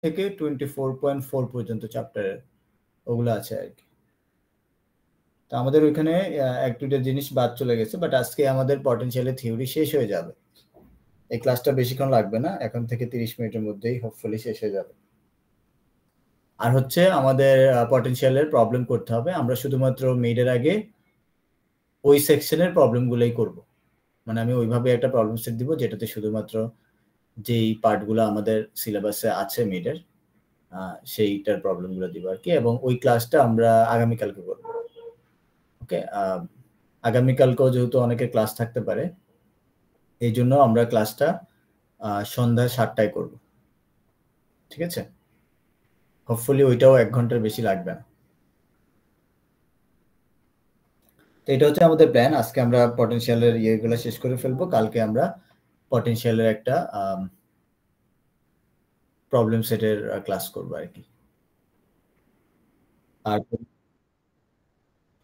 থেকে 24.4 পর্যন্ত চ্যাপ্টারের ওগুলো আছে আর কি। তো আমাদের ওইখানে এক দুটো জিনিস বাদ চলে গেছে, বাট আজকে আমাদের পটেনশিয়ালের থিওরি শেষ হয়ে যাবে। এই ক্লাসটা বেশিক্ষণ লাগবে না, এখন থেকে 30 মিনিটের মধ্যেই হোপফুলি শেষ হয়ে যাবে। আর হচ্ছে আমাদের পটেনশিয়ালের প্রবলেম করতে হবে, আমরা শুধুমাত্র মিডের আগে ওই সেকশনের প্রবলেমগুলোই করব। মানে আমি ওইভাবে একটা প্রবলেম সেট দিব যেটাতে শুধুমাত্র যেই পার্টগুলো আমাদের সিলেবাসে আছে মিডের সেইটার প্রবলেমগুলো দিব আর কি, এবং ওই ক্লাসটা আমরা আগামীকালকে করব। ওকে, আগামীকালকেও যেহেতু অনেকের ক্লাস থাকতে পারে, এই জন্য আমরা ক্লাসটা সন্ধ্যা 7টায় করব। ঠিক আছে, হোপফুলি ওইটাও 1 ঘন্টার বেশি লাগবে না। তো এটা হচ্ছে আমাদের প্ল্যান। আজকে আমরা পটেনশিয়ালের ইয়েগুলো শেষ করে ফেলবো, কালকে আমরা পটেনশিয়ালের একটা প্রবলেম সেটের ক্লাস করব আর কি।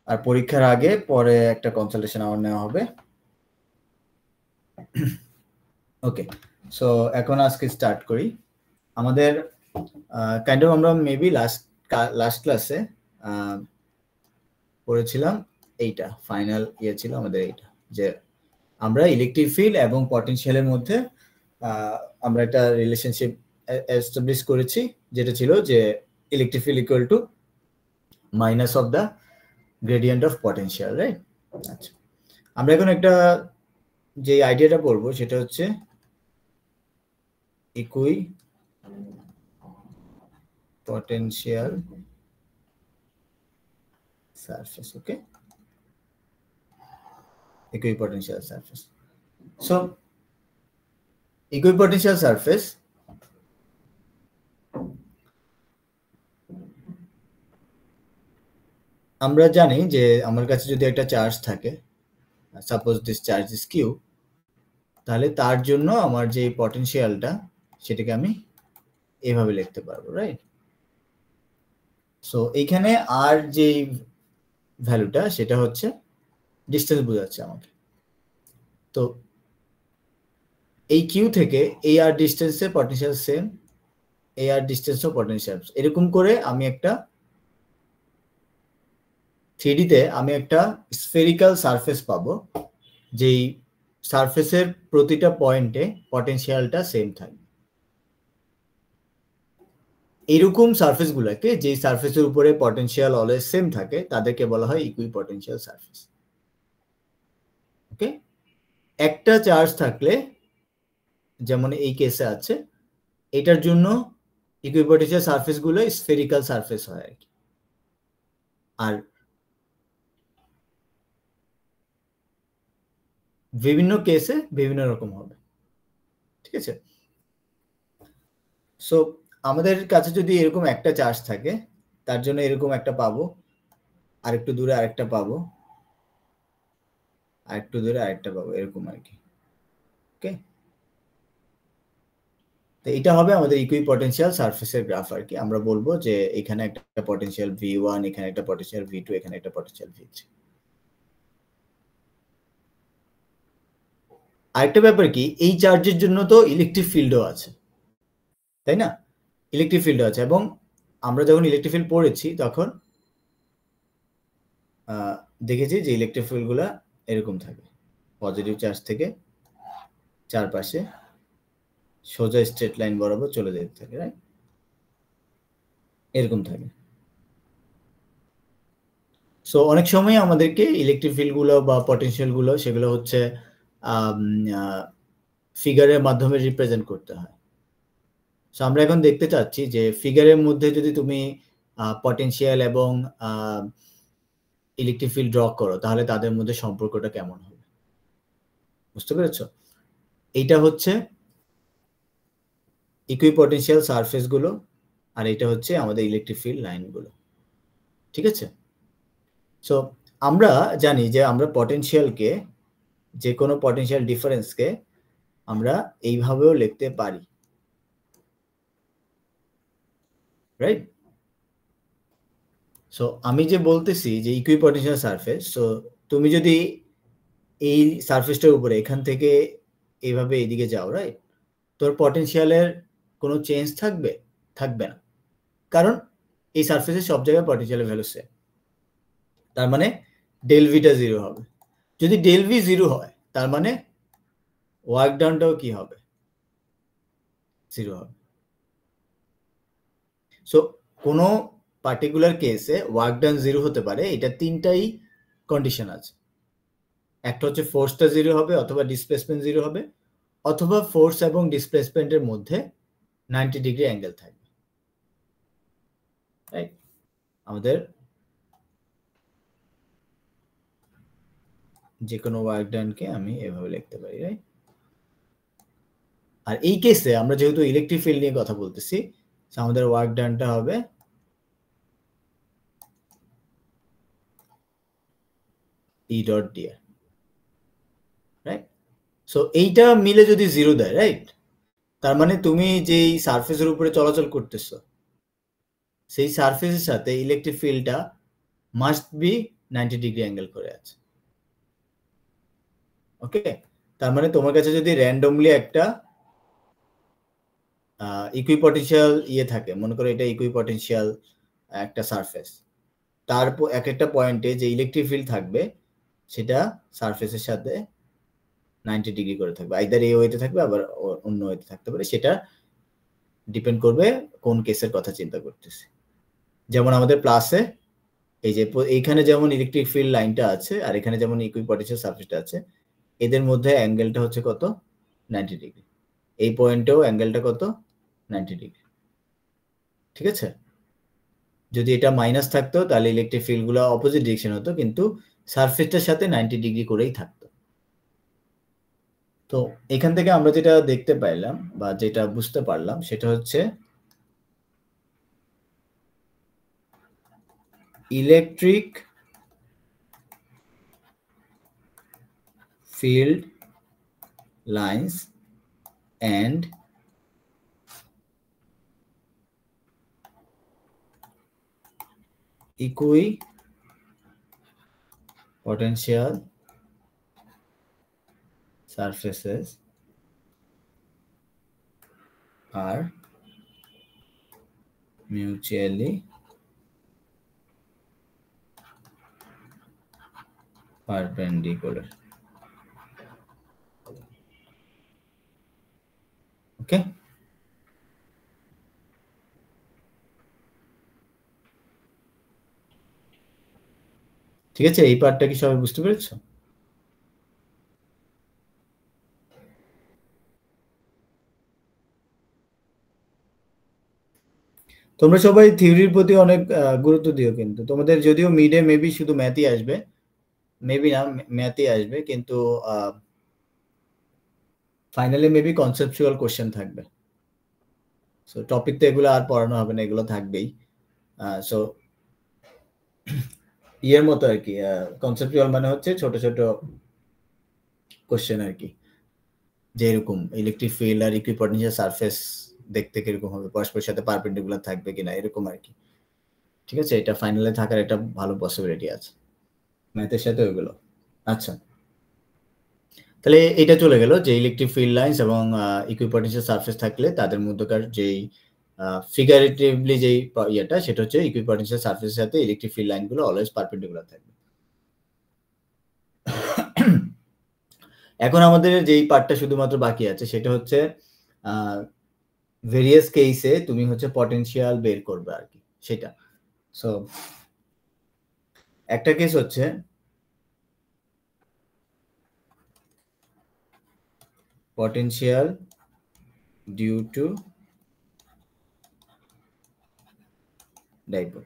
আর পরীক্ষার আগে পরে একটা কনসালটেশন আওয়ার নেওয়া হবে। ওকে, সো এখন আজকে স্টার্ট করি। আমাদের কাইন্ড অফ আমরা মেবি লাস্ট ক্লাসে পড়েছিলাম এইটা, ফাইনাল ইয়ে ছিল আমাদের এইটা, যে আমরা ইলেকট্রিক ফিল্ড এবং পটেনশিয়ালের মধ্যে আমরা একটা রিলেশনশিপ এস্টাবলিশ করেছি, যেটা ছিল যে electric field equal to minus of the gradient of potential, right? আচ্ছা, আমরা এখন একটা যে আইডিয়াটা পড়বো সেটা হচ্ছে ইকুই পটেনশিয়াল সারফেস। ওকে, equipotential surface. So equipotential surface আমরা জানি যে আমার কাছে যদি একটা চার্জ থাকে, suppose this charge is Q, তাহলে তার জন্য আমার যে পটেনশিয়ালটা সেটাকে আমি এভাবে লিখতে পারবো, রাইট? সো এইখানে আর যে ভ্যালুটা সেটা হচ্ছে ডিস্টেন্স বোঝাচ্ছে আমাকে। তো এই কিউ থেকে এই আর ডিস্টেন্সে পটেনশিয়াল সেম, এই আর ডিস্টেন্সও পটেনশিয়াল, এরকম করে আমি একটা 3D-তে আমি একটা স্ফেরিক্যাল সারফেস পাবো, যেই সারফেসের প্রতিটা পয়েন্টে পটেনশিয়ালটা সেম থাকবে। এইরকম সারফেসগুলোকে, যেই সারফেসের উপরে পটেনশিয়াল অলওয়েজ সেম থাকে, তাদেরকে বলা হয় ইকুইপটেনশিয়াল সারফেস। ওকে, একটা চার্জ থাকলে, যেমন এই কেসে আছে, এটার জন্য ইকুইপটেনশিয়াল সারফেসগুলো স্ফেরিক্যাল সারফেস হয় আর কি। আর বিভিন্ন কেসে বিভিন্ন রকম হবে, ঠিক আছে? সো আমাদের কাছে যদি এরকম একটা চার্জ থাকে, তার জন্য এরকম একটা পাবো, আরেকটু দূরে আরেকটা পাবো, আরেকটু দূরে আরেকটা পাবো, এরকম আর কি। ওকে, তো এটা হবে আমাদের ইকুইপটেনশিয়াল সারফেসের গ্রাফ আর কি। আমরা বলবো যে এখানে একটা পটেনশিয়াল V1, এখানে একটা পটেনশিয়াল V2, এখানে একটা পটেনশিয়াল V3। আরেকটা ব্যাপার কি, এই চার্জের জন্য তো ইলেকট্রিক ফিল্ডও আছে, তাই না? ইলেকট্রিক ফিল্ডও আছে, এবং আমরা যখন ইলেকট্রিক ফিল্ড পড়েছি তখন দেখেছি যে ইলেকট্রিক ফিল্ডগুলো এরকম থাকে, পজিটিভ চার্জ থেকে চারপাশে সোজা স্ট্রেট লাইন বরাবর চলে যেতে থাকে, রাইট? এরকম থাকে। সো অনেক সময় আমাদেরকে ইলেকট্রিক ফিল্ডগুলো বা পটেনশিয়ালগুলো সেগুলো হচ্ছে ফিগারের মাধ্যমে রিপ্রেজেন্ট করতে হয়। সো আমরা এখন দেখতে চাচ্ছি যে ফিগারের মধ্যে যদি তুমি পটেনশিয়াল এবং ইলেকট্রিক ফিল্ড ড্র করো, তাহলে তাদের মধ্যে সম্পর্কটা কেমন হবে, বুঝতে পেরেছো? এইটা হচ্ছে ইকুইপটেনশিয়াল সারফেসগুলো, আর এটা হচ্ছে আমাদের ইলেকট্রিক ফিল্ড লাইনগুলো, ঠিক আছে? সো আমরা জানি যে আমরা পটেনশিয়ালকে, যে কোনো পটেনশিয়াল ডিফারেন্সকে আমরা এইভাবেও লিখতে পারি, রাইট? সো আমি যে বলতেছি যে ইকুইপটেনশিয়াল সারফেস, সো তুমি যদি এই সারফেসটার উপরে এখান থেকে এইভাবে এইদিকে যাও, রাইট, তোর পটেনশিয়ালের কোনো চেঞ্জ থাকবে? থাকবে না, কারণ এই সারফেসের সব জায়গায় পটেনশিয়াল ভ্যালু সেম। তার মানে ডেল ভিটা 0 হবে। যদি ডেল ভি 0 হয় তার মানে ওয়ার্ক ডাউনটাও কি হবে? 0 হবে। সো কোনো পার্টিকুলার কেসে ওয়ার্ক ডান 0 হতে পারে, এটা তিনটাই কন্ডিশন আছে। একটা হচ্ছে ফোর্সটা 0 হবে, অথবা ডিসপ্লেসমেন্ট 0 হবে, অথবা ফোর্স এবং ডিসপ্লেসমেন্টের মধ্যে 90 ডিগ্রি অ্যাঙ্গেল থাকবে। রাইট? আমাদের যে কোনো ওয়ার্ক ডানকে আমি এভাবে লিখতে পারি, রাইট? আর এই কেসে আমরা যেহেতু ইলেকট্রিক ফিল্ড নিয়ে কথা বলতেছি, আমাদের ওয়ার্ক ডানটা হবে E dot dr, right? So এইটা মিলে যদি 0 দেয়, রাইট, তার মানে তুমি যেই সারফেসের উপরে চলাচল করতেছো সেই সারফেসের সাথে ইলেকট্রিক ফিল্ডটা মাস্ট বি 90 ডিগ্রি অ্যাঙ্গেল করে আছে। ওকে, তার মানে তোমার কাছে যদি র্যান্ডমলি একটা ইকুইপটেনশিয়াল ইয়ে থাকে, মনে করো এটা ইকুইপটেনশিয়াল একটা সারফেস, তারপর এক একটা পয়েন্টে যে ইলেকট্রিক ফিল্ড থাকবে সেটা সারফেসের সাথে 90 ডিগ্রি করে থাকবে, আইদার এই ওয়েতে থাকবে আবার অন্য ওয়েতে থাকতে পারে, সেটা ডিপেন্ড করবে কোন কেসের কথা চিন্তা করতেছি। যেমন আমাদের প্লাসে এই যে এইখানে যেমন ইলেকট্রিক ফিল্ড লাইনটা আছে আর এখানে যেমন ইকুইপটেনশিয়াল সারফেসটা আছে, এদের মধ্যে অ্যাঙ্গেলটা হচ্ছে কত? 90 ডিগ্রি। এই পয়েন্টেও অ্যাঙ্গেলটা কত? 90 ডিগ্রি। ঠিক আছে? যদি এটা মাইনাস থাকতো তাহলে ইলেকট্রিক ফিল্ডগুলো অপোজিট ডিরেকশন হতো, কিন্তু সারফেসটার সাথে 90 ডিগ্রি করেই থাকতো। তো এখান থেকে আমরা যেটা দেখতে পাইলাম বা যেটা বুঝতে পারলাম সেটা হচ্ছে electric field lines and equipotential surfaces are mutually perpendicular. ওকে, ঠিক আছে? এই পার্টটা কি সবাই বুঝতে পেরেছো? তোমরা সবাই থিওরির প্রতি অনেক গুরুত্ব দিও, কিন্তু তোমাদের যদিও মিডে মেবি শুধু ম্যাথই আসবে, মেবি না ম্যাথই আসবে, কিন্তু ফাইনালি মেবি কনসেপচুয়াল কোশ্চেন থাকবে। সো টপিক তো এগুলো আর পড়ানো হবে না, এগুলো থাকবেই। সো ইয়ের মতো আর কি, কনসেপচুয়াল মানে হচ্ছে ছোট ছোট কোশ্চেন আর কি, যে এরকম ইলেকট্রিক ফিল্ড আর ইকুইপটেনশিয়াল সারফেস দেখতে কিরকম হবে, পরস্পরের সাথে পারপেন্ডিকুলার থাকবে কিনা, এরকম আর কি। ঠিক আছে? এটা ফাইনালে থাকার একটা ভালো পসিবিলিটি আছে ম্যাথের সাথে ওইগুলো। আচ্ছা, তাহলে এটা চলে গেল যে ইলেকট্রিক ফিল্ড লাইন্স এবং ইকুইপটেনশিয়াল সারফেস থাকলে তাদের মধ্যকার যেই ফিগারেটিভলি যেই ইয়েটা, সেটা হচ্ছে ইকুইপটেনশিয়াল সারফেসের সাথে ইলেকট্রিক ফিল্ড লাইনগুলো অলওয়েজ পারপেন্ডিকুলার থাকবে। এখন আমাদের যেই পার্টটা শুধুমাত্র বাকি আছে সেটা হচ্ছে ভেরিয়াস কেসে তুমি হচ্ছে পটেনশিয়াল বের করবে আর কি, সেটা। সো একটা কেস হচ্ছে পটেনশিয়াল ডিউ টু ডাইপোল।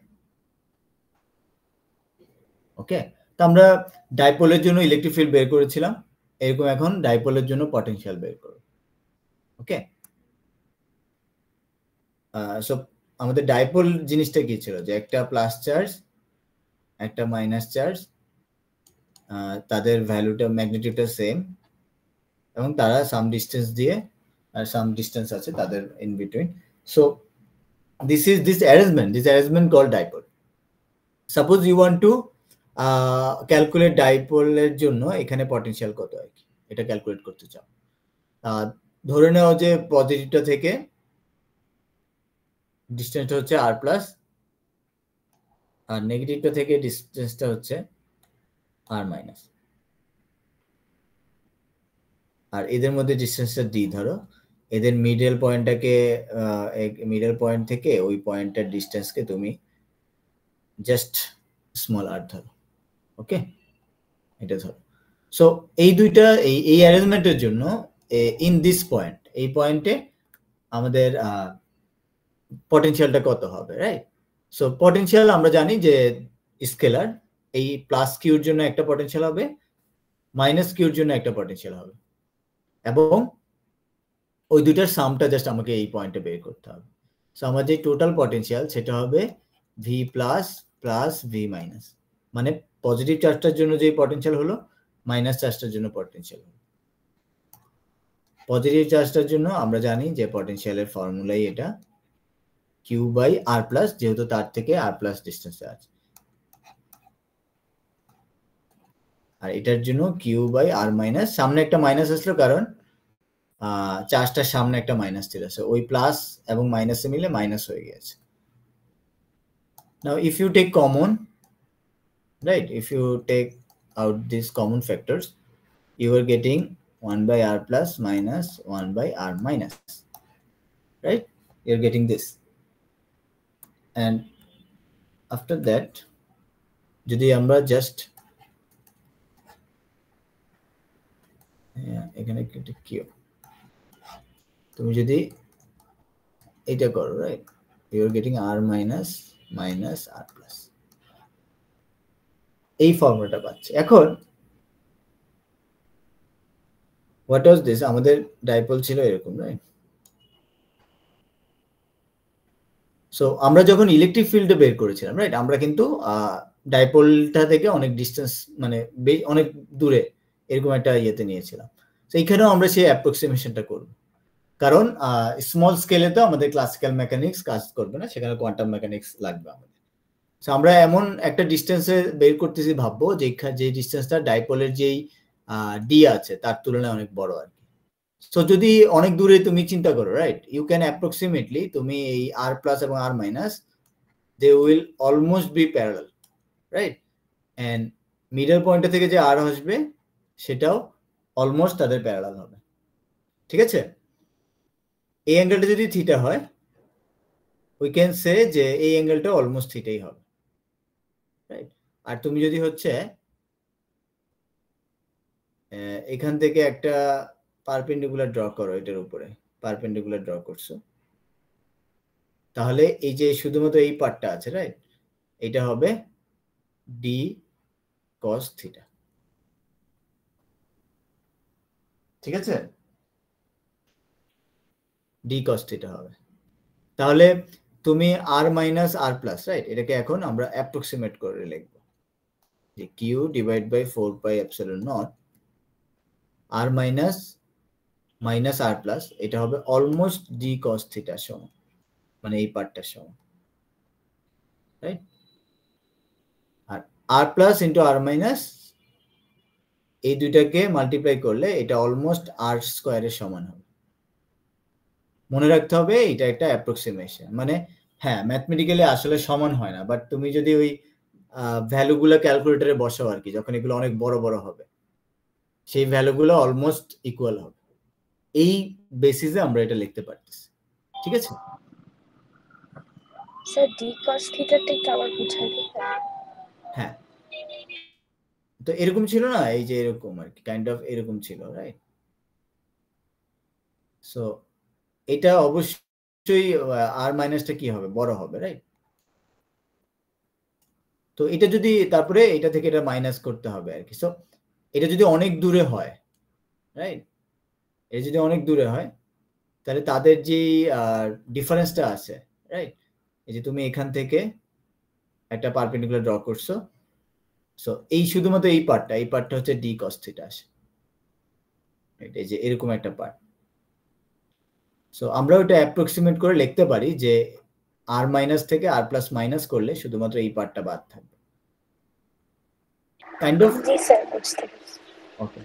ওকে, তো আমরা ডাইপোলের জন্য ইলেকট্রিক ফিল্ড বের করেছিলাম, এরকম এখন ডাইপোলের জন্য পটেনশিয়াল বের করব। ওকে, সো আমাদের ডাইপোল জিনিসটা কি ছিল, যে একটা প্লাস চার্জ একটা মাইনাস চার্জ, তাদের ভ্যালুটা ম্যাগনিটিউডটা সেম, এবং তারা সাম ডিস্টেন্স দিয়ে আর সাম ডিস্টেন্স আছে তাদের in between. So this arrangement called dipole. Suppose you want to calculate ডাইপোলের জন্য এখানে পটেনশিয়াল কত আর কি, এটা ক্যালকুলেট করতে চাও। ধরে নাও যে পজিটিভটা থেকে ডিসটেন্সটা হচ্ছে আর প্লাস, আর নেগেটিভটা থেকে ডিসটেন্সটা হচ্ছে আর মাইনাস, আর এদের মধ্যে ডিসটেন্সটা ডি ধরো, এদের মিডল পয়েন্টটাকে মিডল পয়েন্ট থেকে ওই পয়েন্টটার ডিসটেন্সকে তুমি জাস্ট স্মল আর ধরো, ওকে, এটা ধরো। সো এই দুইটা এই অ্যারেঞ্জমেন্টের জন্য ইন দিস পয়েন্ট, এই পয়েন্টে আমাদের পটেনশিয়ালটা কত হবে, রাইট? সো পটেনশিয়াল আমরা জানি যে স্কেলার, এই প্লাস কিউর জন্য একটা পটেনশিয়াল হবে, মাইনাস কিউর জন্য একটা পটেনশিয়াল হবে, এবং ওই দুইটার সামটা জাস্ট আমাকে এই পয়েন্টে বের করতে হবে। সো আমার যে টোটাল পটেনশিয়াল সেটা হবে V plus plus V minus, মানে পজিটিভ চার্জটার জন্য যে পটেনশিয়াল হলো, মাইনাস চার্জটার জন্য পটেনশিয়াল হলো। পজিটিভ চার্জটার জন্য আমরা জানি যে পটেনশিয়ালের ফর্মুলাই এটা কিউ বাই আর প্লাস, যেহেতু তার থেকে আর প্লাস ডিস্টেন্সে আছে, আর এটার জন্য কিউ বাই আর মাইনাস, সামনে একটা মাইনাস আসলো কারণ চার্জটার সামনে একটা মাইনাস ছিল, ওই প্লাস এবং মাইনাসে মিলে মাইনাস হয়ে গেছে। Now if you take common, right, if you take out these common factors, you are getting 1 by r plus minus 1 by r minus, right? You're getting this, and after that যদি আমরা just এখানে একটা Q, তুমি যদি এটা করো, right, you are getting r minus minus r plus, এই ফর্মুলাটা পাচ্ছি। এখন হোয়াট ওয়াজ দিস, আমাদের ডাইপোল ছিল এরকম, রাইট? সো আমরা যখন ইলেকট্রিক ফিল্ডে বের করেছিলাম, রাইট, আমরা কিন্তু ডাইপোলটা থেকে অনেক ডিস্টেন্স, মানে অনেক দূরে এরকম একটা ইয়েতে নিয়েছিলাম। তো এইখানেও আমরা সেই অ্যাপ্রক্সিমেশনটা করব, কারণ স্মল স্কেলে তো আমাদের ক্লাসিক্যাল মেকানিক্স কাজ করবে না, সেখানে কোয়ান্টাম মেকানিক্স লাগবে আমাদের। সো আমরা এমন একটা ডিস্টেন্সে বের করতেছি, ভাববো যে ডিস্টেন্সটা ডাইপোলের যেই ডি আছে তার তুলনায় অনেক বড় আর কি। সো যদি অনেক দূরে তুমি চিন্তা করো, রাইট, ইউ ক্যান অ্যাপ্রক্সিমেটলি, তুমি এই আর প্লাস এবং R minus, they will almost be parallel, right, and middle point থেকে যে আর আসবে সেটাও অলমোস্ট তাদের প্যারালাল হবে, ঠিক আছে? এই অ্যাঙ্গেলটা যদি থিটা হয়, উই ক্যান সে যে এই অ্যাঙ্গেলটা অলমোস্ট থিটাই হবে, রাইট? আর তুমি যদি হচ্ছে এখান থেকে একটা পারপেন্ডিকুলার ড্র করো, এটার উপরে পারপেন্ডিকুলার ড্র করছো, তাহলে এই যে শুধুমাত্র এই পার্টটা আছে, রাইট, এটা হবে ডি কস থিটা, ঠিক আছে? ডি কস থিটা হবে। তাহলে তুমি R minus R plus, right, এটাকে এখন আমরা অ্যাপ্রক্সিমেট করে লিখব যে Q divide by 4 pi epsilon naught R minus minus R plus, এটা হবে অলমোস্ট ডি কস থিটার সমান, মানে এই পার্টটার সমান, রাইট? আর আর প্লাস ইন্টু আর মাইনাস, এই দুইটাকে মাল্টিপ্লাই করলে এটা অলমোস্ট আর স্কোয়ারের সমান হবে। মনে রাখতে হবে এটা একটা অ্যাপ্রক্সিমেশন, মানে হ্যাঁ ম্যাথমেটিক্যালি আসলে সমান হয় না, বাট তুমি যদি ওই ভ্যালুগুলো ক্যালকুলেটরে বসাও আর কি, যখন এগুলো অনেক বড় বড় হবে সেই ভ্যালুগুলো অলমোস্ট ইকুয়াল হবে। এই বেসিসে আমরা এটা লিখতে পারতেছি, ঠিক আছে? স্যার ডি cos থিটাটা একটু আবার বুঝাই দিবেন? হ্যাঁ, তো এরকম ছিল না, এই যে এরকম আর কি, কাইন্ড অফ এরকম ছিল, রাইট? সো এটা অবশ্যই আর মাইনাসটা কি হবে, বড় হবে, রাইট? তো এটা যদি তারপরে এটা থেকে এটা মাইনাস করতে হবে আর কি। সো এটা যদি অনেক দূরে হয়, রাইট, এটা যদি অনেক দূরে হয় তাহলে তাদের যে ডিফারেন্সটা আছে, রাইট, এই যে তুমি এখান থেকে একটা পারপেন্ডিকুলার ড্র করছো, সো এই শুধুমাত্র এই পার্টটা হচ্ছে ডি কস থিটা আসে, এই যে এরকম একটা পার্ট। সো আমরা ওটা অ্যাপ্রক্সিমেট করে লিখতে পারি যে আর মাইনাস থেকে আর প্লাস মাইনাস করলে শুধুমাত্র এই পার্টটা বাদ থাকবে, কাইন্ড অফ। জি স্যার, বুঝতে পেরেছি। ওকে,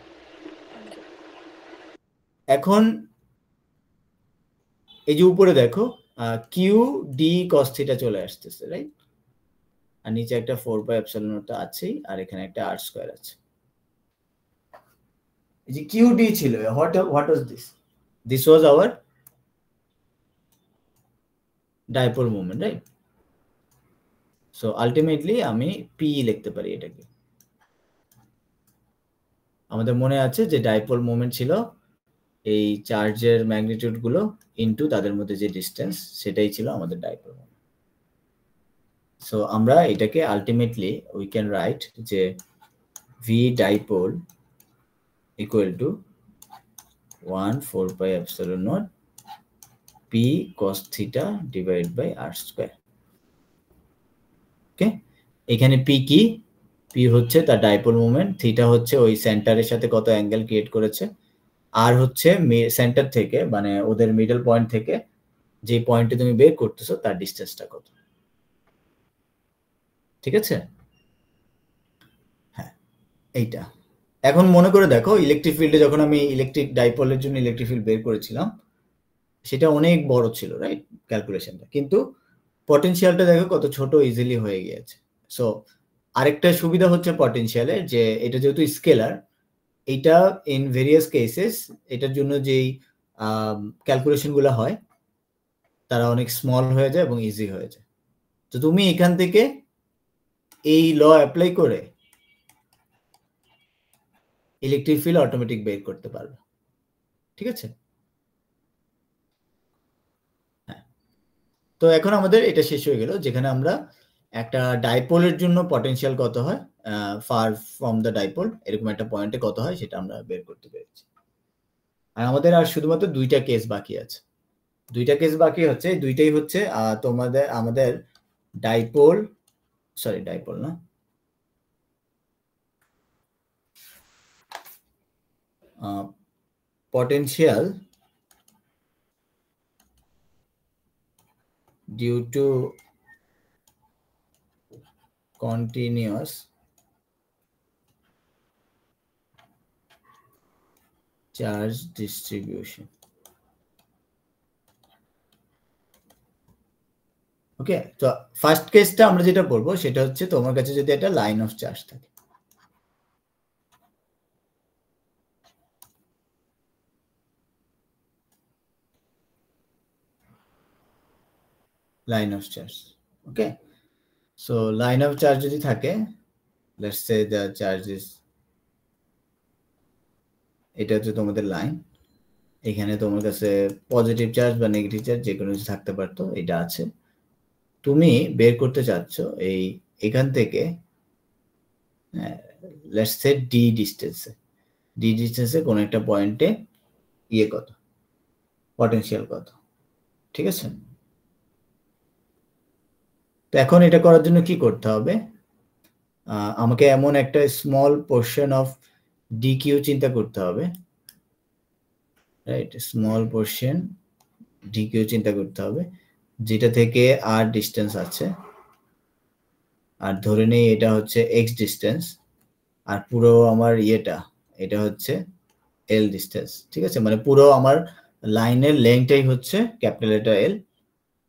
এখন এই যে উপরে দেখো কিউ ডি কস থিটা চলে আসতেছে, রাইট? আর নিচে একটা 4 পাই এপসিলন নট আছেই, আর এখানে একটা r স্কয়ার আছে। এই যে কিউ ডি ছিল, what was this? This was our dipole moment, right? So ultimately আমি পি লিখতে পারি এটাকে। আমাদের মনে আছে যে ডাইপোল মোমেন্ট ছিল এই চার্জের ম্যাগনিটিউড গুলো ইনটু তাদের মধ্যে যে ডিসটেন্স, সেটাই ছিল আমাদের ডাইপোল মোমেন্ট। সো আমরা এটাকে আলটিমেটলি উই ক্যান রাইট যে V dipole equal to 1/4 pi epsilon naught P cos theta divide by r square. Okay, এখানে পি কি? পি হচ্ছে তার ডাইপোল মোমেন্ট, থিটা হচ্ছে ওই সেন্টারের সাথে কত অ্যাঙ্গেল ক্রিয়েট করেছে, আর হচ্ছে সেন্টার থেকে মানে ওদের মিডল পয়েন্ট থেকে যে পয়েন্টে তুমি বের করতেছো তার ডিসটেন্সটা কত। ঠিক আছে? হ্যাঁ, এইটা। এখন মনে করে দেখো, ইলেকট্রিক ফিল্ডে যখন আমি ইলেকট্রিক ডাইপোলের জন্য ইলেকট্রিক ফিল্ড বের করেছিলাম, সেটা অনেক বড় ছিল, রাইট, ক্যালকুলেশনটা, কিন্তু পটেনশিয়ালটা দেখো কত ছোট, ইজিলি হয়ে গিয়েছে। সো আরেকটা সুবিধা হচ্ছে পটেনশিয়ালে, যে এটা যেহেতু স্কেলার, এটা ইন ভেরিয়াস কেসেস এটার জন্য যেই ক্যালকুলেশনগুলো হয় তারা অনেক স্মল হয়ে যায় এবং ইজি হয়ে যায়। তো তুমি এখান থেকে এই ল অ্যাপ্লাই করে ইলেকট্রিক ফিল্ড অটোমেটিক বের করতে পারবে। ঠিক আছে? হ্যাঁ, তো এখন আমাদের এটা শেষ হয়ে গেল, যেখানে আমরা একটা ডাইপোলের জন্য পটেনশিয়াল কত হয় ফার ফ্রম দ্য ডাইপোল, এরকম একটা পয়েন্টে কত হয় সেটা আমরা বের করতে পেরেছি। আর আমাদের আর শুধুমাত্র দুইটা কেস বাকি আছে। দুইটা কেস বাকি হচ্ছে, দুইটাই হচ্ছে আমাদের ডাইপোল, সরি ডাইপোল না, potential due to continuous charge distribution. ওকে, তো ফার্স্ট কেসটা আমরা যেটা বলবো সেটা হচ্ছে তোমার কাছে যদি একটা লাইন অফ চার্জ থাকে, line of charge. Okay, so line of charge যদি থাকে, let's say the charge is, এটা হচ্ছে তোমাদের লাইন, এখানে তোমার কাছে পজিটিভ চার্জ বা নেগেটিভ চার্জ যে কোনো কিছু থাকতে পারতো, এটা আছে। তুমি বের করতে চাচ্ছ এই এখান থেকে লেটস সে ডি ডিস্টেন্সে কোন একটা পয়েন্টে ইয়ে কত, পটেনশিয়াল কত। ঠিক আছে? তো এখন এটা করার জন্য কি করতে হবে? আমাকে এমন একটা small portion of D Q চিন্তা করতে হবে, right? Small portion D Q চিন্তা করতে হবে, যেটা থেকে আর ডিস্টেন্স আছে, আর ধরে নেই এটা হচ্ছে এক্স ডিস্টেন্স, আর পুরো আমার এটা হচ্ছে এল ডিস্টেন্স। ঠিক আছে? মানে পুরো আমার লাইনের লেন্থটাই হচ্ছে ক্যাপিটাল লেটার এল,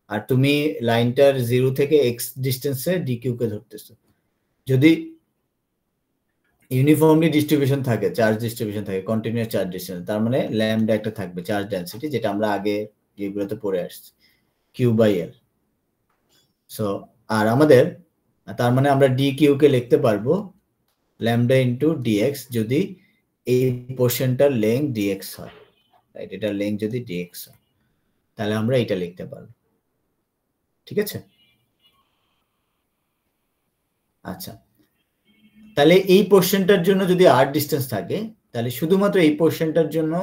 আর তুমি লাইনটার 0 থেকে এক্স ডিস্টেন্সে ডিকিউ কে ধরতেছো। যদি ইউনিফর্মলি ডিস্ট্রিবিউশন থাকে, চার্জ ডিস্ট্রিবিউশন থাকে, কন্টিনিউয়াস চার্জ ডিস্ট্রিবিউশন, তার মানে ল্যামডা একটা থাকবে চার্জ ডেনসিটি, যেটা আমরা আগে যেগুলোতে পড়ে আসছি, কিউ বাই এল। সো আর আমাদের তার মানে আমরা ডি কিউ কে লিখতে পারবো ল্যামডা ইন্টু ডিএক্স যদি এই পোর্শনটার লেংথ ডিএক্স হয়, রাইট? এটার লেংথ যদি ডিএক্স হয়, তাহলে আমরা এটা লিখতে পারবো। ঠিক আছে? আচ্ছা, তাহলে এই পোর্শনটার জন্য যদি আর ডিস্টেন্স থাকে, তাহলে শুধুমাত্র এই পোর্শনটার জন্য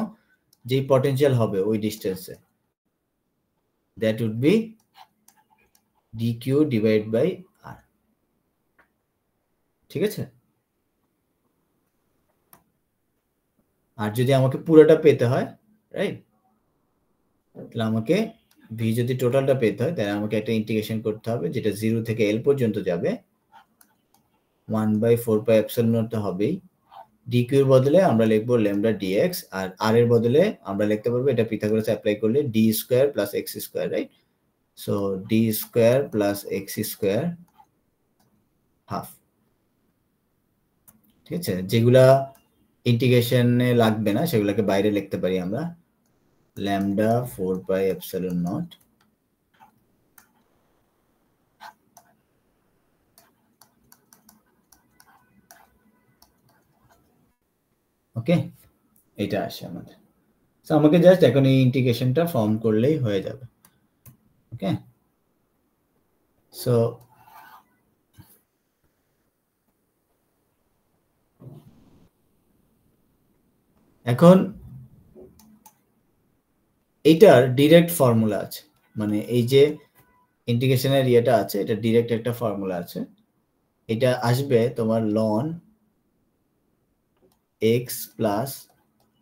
যেই পটেনশিয়াল হবে ওই ডিস্টেন্সে, that would be dq divide by r। ঠিক আছে? আর যদি আমাকে পুরোটা পেতে হয়, রাইট, তাহলে আমাকে v যদি টোটালটা পেতে হয়, তাহলে আমাকে একটা ইন্টিগ্রেশন করতে হবে, যেটা 0 থেকে l পর্যন্ত যাবে, 1/4 পাই এপসিলন নট হবেই। dq এর বদলে আমরা লিখবো ল্যামডা dx, আর r এর বদলে আমরা লিখতে পারবো এটা পিথাগোরাস অ্যাপ্লাই করলে d square plus x square, right? So D square plus x square half. ঠিক আছে, যেগুলা ইন্টিগ্রেশনে লাগবে না সেগুলোকে বাইরে লিখতে পারি আমরা, lambda 4 pi epsilon not okay, এটা আসে আমাদের। সো আমাকে জাস্ট এখন এই ইন্টিগ্রেশনটা ফর্ম করলেই হয়ে যাবে। ওকে, সো এখন এইটার ডিরেক্ট ফর্মুলা আছে, মানে এই যে ইন্টিগ্রেশনের ইয়েটা আছে এটা ডিরেক্ট একটা ফর্মুলা আছে। এটা আসবে তোমার লন x plus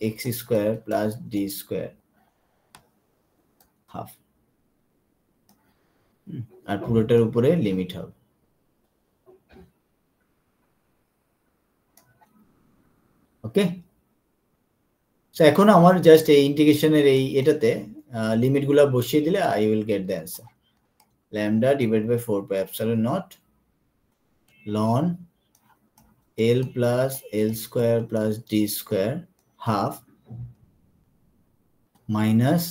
x square plus D square half, আর পুরোটার উপরে লিমিট হবে। ওকে, সো এখন আমার জাস্ট এই ইন্টিগ্রেশনের এই এটাতে লিমিটগুলো বসিয়ে দিলে I will get the answer. Lambda divide by 4 pi epsilon naught ln L plus L square plus D square half minus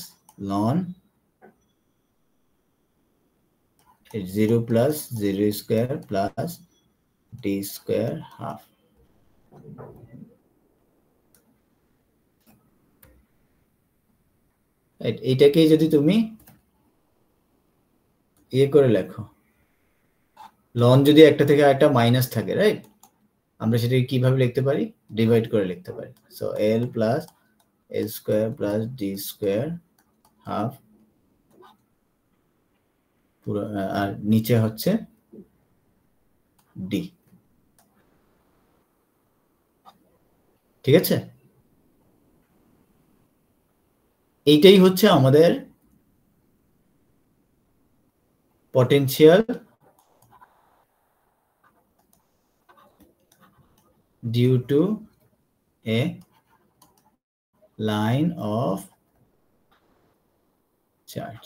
ln 0 plus 0 square plus d square half. এইটাকে যদি তুমি ইয়ে করে লেখো, লন যদি একটা থেকে একটা মাইনাস থাকে, রাইট, আমরা সেটাকে কিভাবে লিখতে পারি, ডিভাইড করে লিখতে পারি। So L plus L square plus D square half, পুরো, আর নিচে হচ্ছে ডি। ঠিক আছে, এইটাই হচ্ছে আমাদের potential due to a line of charge.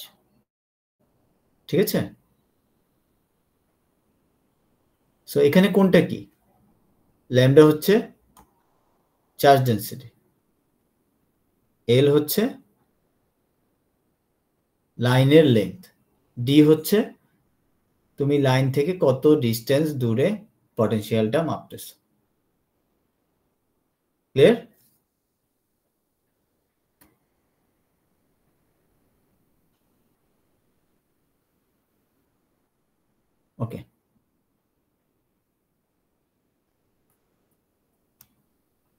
ঠিক আছে, সো এখানে কোনটা কি, ল্যামডা হচ্ছে চার্জ ডেন্সিটি, এল হচ্ছে লাইনের লেন্থ, ডি হচ্ছে তুমি লাইন থেকে কত ডিস্টেন্স দূরে পটেনশিয়ালটা মাপতেছো। ক্লিয়ার? ওকে,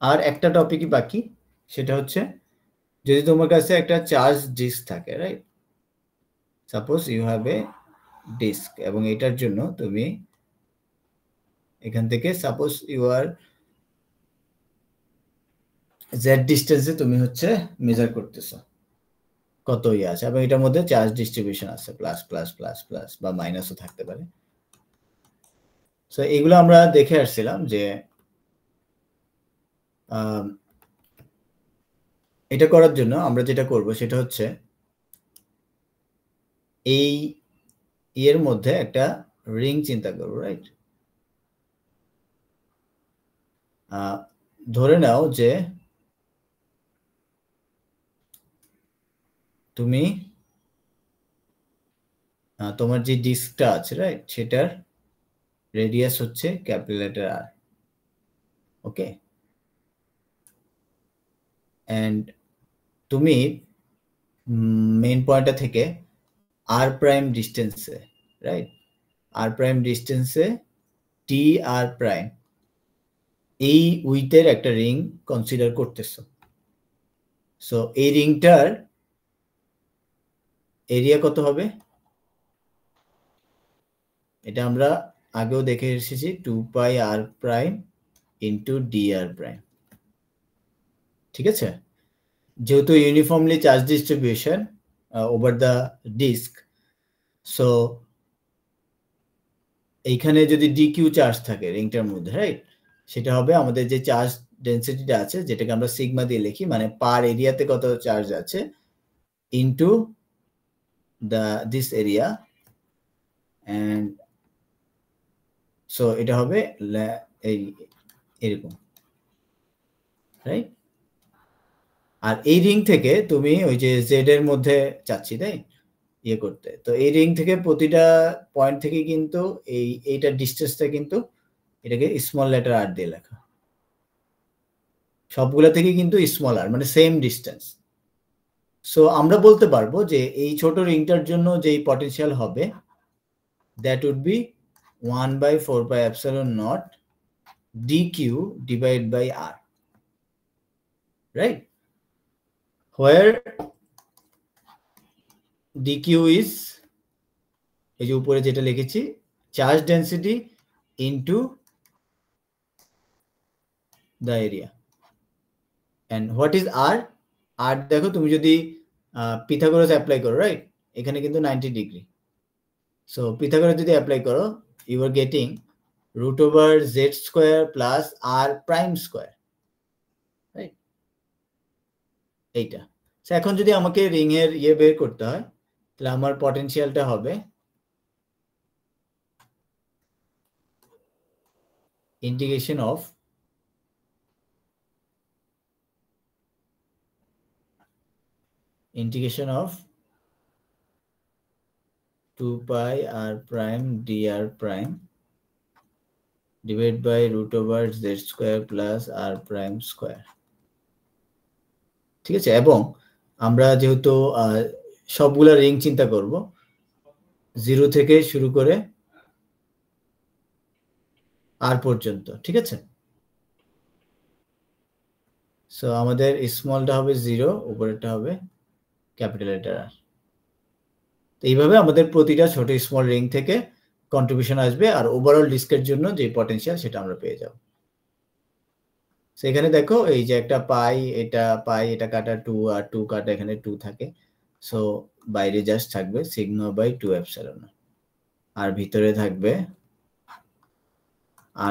আর একটা টপিকই বাকি, সেটা হচ্ছে যদি তোমার কাছে একটা চার্জ ডিস্ক থাকে, right, suppose you have a disc, এবং এটার জন্য তুমি এখান থেকে সাপোজ ইউ আর জেড ডিস্টেন্সে তুমি হচ্ছে মেজার করতেছো কত ইয়ে আছে, এবং এটার মধ্যে চার্জ ডিস্ট্রিবিউশন আছে, প্লাস প্লাস প্লাস প্লাস বা মাইনাসও থাকতে পারে। সো এগুলো আমরা দেখে আসছিলাম যে এটা করার জন্য আমরা যেটা করব সেটা হচ্ছে এই এর মধ্যে একটা রিং চিন্তা করব, রাইট। ধরে নাও যে তুমি তোমার যে ডিস্কটা আছে, রাইট, সেটার রেডিয়াস হচ্ছে capital letter R. Okay, and তুমি মেইন পয়েন্টটা থেকে আর প্রাইম ডিস্টেন্সে, রাইট, আর প্রাইম ডিস্টেন্সে টি আর প্রাইম এই উইথের একটা রিং কনসিডার করতেছো। সো এই রিংটার এরিয়া কত হবে, এটা আমরা আগেও দেখে এসেছি, 2 pi R prime into D R prime. ঠিক আছে, যেহেতু uniformly charge distribution over the disc, so এইখানে যদি ডি কিউ চার্জ থাকে রিংটার মধ্যে, রাইট, সেটা হবে আমাদের যে চার্জ ডেন্সিটিটা আছে, যেটাকে আমরা সিগমা দিয়ে লিখি, মানে পার এরিয়াতে কত চার্জ আছে into this area, and so এটা হবে এরকম, রাইট? আর এই রিং থেকে তুমি ওই যে জেড এর মধ্যে চাচ্ছি তাই ইয়ে করতে, তো এই রিং থেকে প্রতিটা পয়েন্ট থেকে কিন্তু এইটা ডিস্টেন্সটা কিন্তু এটাকে স্মল লেটার আর দিয়ে লেখা, সবগুলা থেকে কিন্তু স্মল আর মানে সেম ডিস্টেন্স। সো আমরা বলতে পারবো যে এই ছোট রিংটার জন্য যেই পটেনশিয়াল হবে that would be 1/4πε0 dq divided by r, right? Where dq is এই যে উপরে যেটা লিখেছি charge density into the area, and what is r? r দেখো তুমি যদি পিথাগোরাস অ্যাপ্লাই করো, রাইট? এখানে কিন্তু 90 ডিগ্রি, সো পিথাগোরাস যদি অ্যাপ্লাই করো you are getting √z square plus r prime square, right? এইটা। সো এখন যদি আমাকে রিং এর ইয়ে বের করতে হয় তাহলে আমার পটেনশিয়ালটা হবে integration of integration of 2π r prime dr prime divided by √z square plus r prime square, ঠিক আছে? এবং আমরা যেহেতু সবগুলা রিং চিন্তা করব 0 থেকে শুরু করে r পর্যন্ত, ঠিক আছে? সো আমাদের স্মলটা হবে 0, উপরেরটা হবে ক্যাপিটাল লেটার আর। এইভাবে আমাদের প্রতিটা ছোট স্মল রিং থেকে কন্ট্রিবিউশন আসবে আর ওভারঅল ডিস্কের জন্য যে পটেনশিয়াল সেটা আমরা পেয়ে যাব। সেখানে দেখো এই যে একটা পাই, এটা কাটা 2 আর 2 কাটা এখানে 2 থাকে, সো বাইরে জাস্ট থাকবে সিগমা বাই 2 এপসিলন, আর ভিতরে থাকবে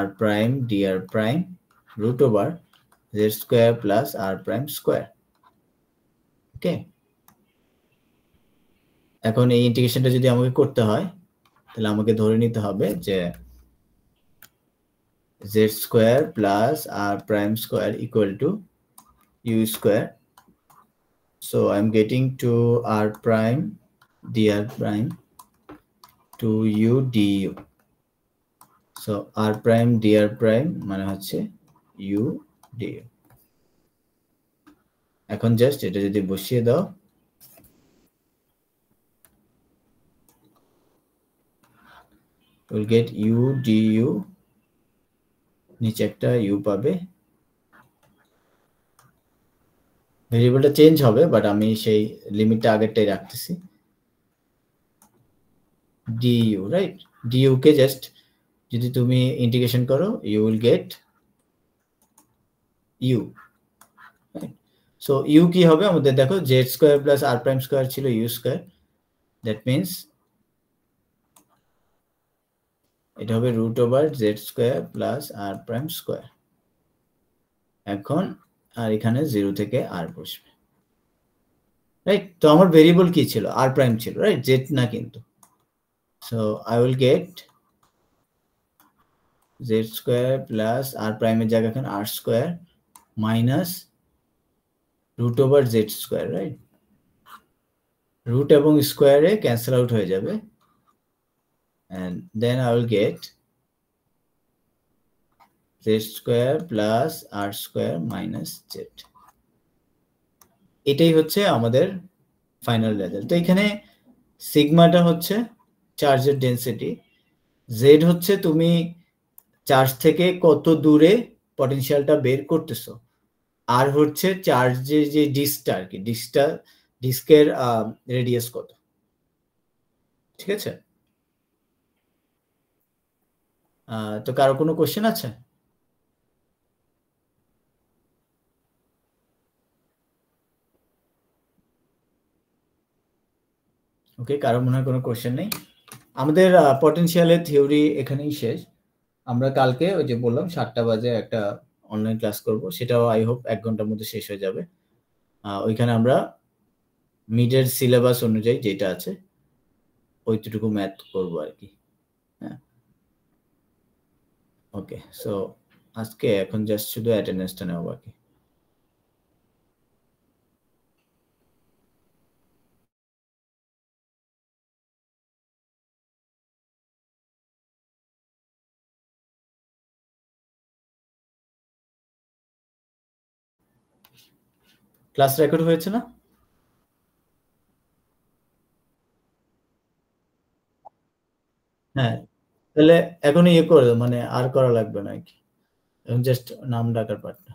r prime dr prime √z square plus r prime square. Okay, এখন এই ইন্টিগ্রেশনটা যদি আমাকে করতে হয় তাহলে আমাকে ধরে নিতে হবে যে z square plus r prime square equal to u square, so I'm getting to r prime dr prime to u du, so r prime dr prime মানে হচ্ছে u du। এখন জাস্ট এটা যদি বসিয়ে দাও you'll get u du, নিচে একটা u পাবে, ভেরিয়েবলটা চেঞ্জ হবে বাট আমি সেই লিমিটটা আগেরটাই রাখতেছি du, রাইট? du কে জাস্ট যদি তুমি ইন্টিগ্রেশন করো you will get u, right? So u কি হবে আমাদের দেখো z square plus r prime square ছিল u স্কয়ার, দ্যাট মিন্স এটা হবে √z square plus r prime square. এখন আর এখানে 0 থেকে r বসবে, রাইট? তো আমার ভেরিয়েবল কি ছিল? r প্রাইম ছিল, রাইট? z না কিন্তু, so I will get z square plus r প্রাইমের জায়গায় এখানে r square minus √z square, right? Root এবং স্কয়ারে ক্যান্সেল আউট হয়ে যাবে, and then I will get z square plus r square minus z। এটাই হচ্ছে আমাদের ফাইনাল রেজাল্ট। তো এখানে সিগমাটা হচ্ছে চার্জের ডেন্সিটি, z হচ্ছে তুমি চার্জ থেকে কত দূরে পটেনশিয়ালটা বের করতেছো, আর হচ্ছে চার্জের যে ডিস্কটা আর কি, ডিস্কের রেডিয়াস কত, ঠিক আছে? তো কারো কোনো কোশ্চেন আছে? ওকে, কারো মনে হয় কোনো কোশ্চেন নেই। আমাদের পটেনশিয়ালের থিওরি এখানেই শেষ। আমরা কালকে ওই যে বললাম 7টা বাজে একটা অনলাইন ক্লাস করব, সেটাও আই হোপ 1 ঘন্টার মধ্যে শেষ হয়ে যাবে। ওইখানে আমরা মিডের সিলেবাস অনুযায়ী যেটা আছে ওইটুকু ম্যাথ করবো আর কি। হ্যাঁ, ওকে। সো আজকে এখন জাস্ট শুধু অ্যাটেন্ডেন্সটা নেওয়া বাকি। ক্লাস রেকর্ড হয়েছে না? হ্যাঁ, তাহলে এখন ইয়ে করে দাও, মানে আর করা লাগবে না আর কি, এখন জাস্ট নাম ডাকার পার্টটা।